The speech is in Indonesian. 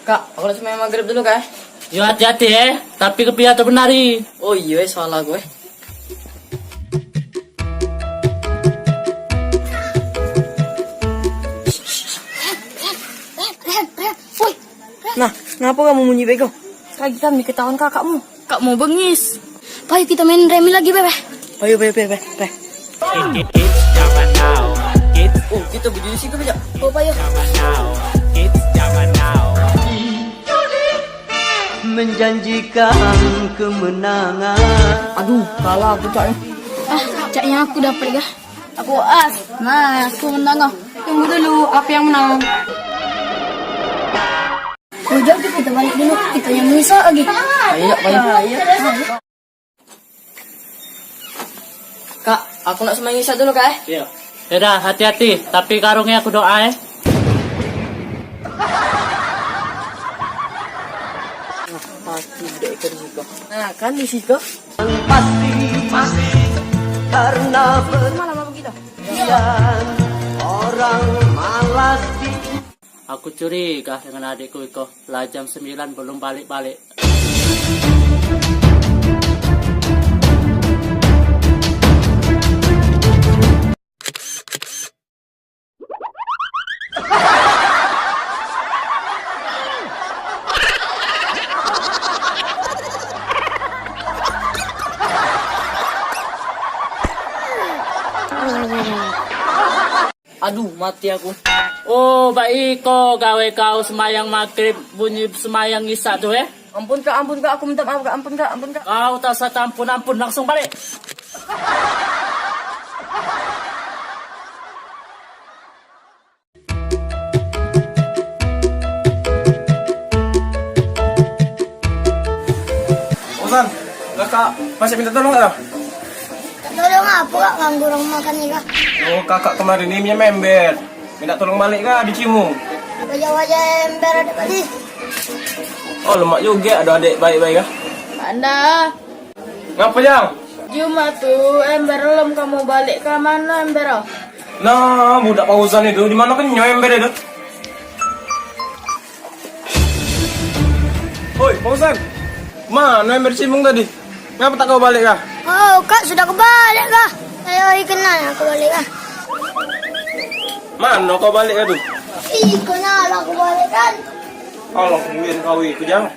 Kak, aku langsung main maghrib dulu, Kak. Yo hati-hati tapi kepiye to benari. Oh iya, salah gue. Woi, Nah, kenapa kamu munyi bego? Sekali kita ketahuan kakakmu. kak mau bengis. Baik kita main remi lagi, Bebe. Ayo, be. Kids zaman now. Kids Oh, kita berdiri sih, Kak. Oh, Bayo. zaman now. Kids zaman now. Menjanjikan kemenangan. Aduh, kalah aku, Cak. Caknya aku dapat ya. Aku as. Nah, aku menang. Tunggu dulu, apa yang menang? Oh, jadi kita balik dulu. Kita yang menyesal lagi. Ayo. Kak, aku nak semain Isya dulu, Kak. Yo. Yaudah, hati-hati, tapi karungnya aku doa Pasti dek ke situ. Nah, kan di situ. Pasti karena Malam apa kita? berjalan orang malas di Aku curiga dengan adikku itu. Lah jam 9 belum balik-balik. Aduh, mati aku. Oh, baik kok gawe kau semayang maghrib bunyi semayang isya tuh Ampun, Kak. Aku minta maaf, Kak. Ampun, Kak. Kau tak usah ampun langsung balik. Osan, kakak masih minta tolong nggak? Tolong apa kak? Ganggu orang makan nih kak. Oh, kakak kemarin ini punya member. Minta tolong balik kak di Cimung. Wajah-wajah ember ada tadi. Oh, lemak juga ada adik baik-baik kah? Anda, Ngapa jang? Jumat tuh ember lem kamu balik ke mana ember? Nah, budak pausan itu di mana kan ember itu? Oi, pausan. Mana ember Cimung tadi? Ngapa tak kau balik kah? Oh kak sudah kebalik kak. Ayo kenal aku balik kak. Mana kau balik kah tuh? Ih kenal aku balik kan. Allah, mungkin kau ikut jang.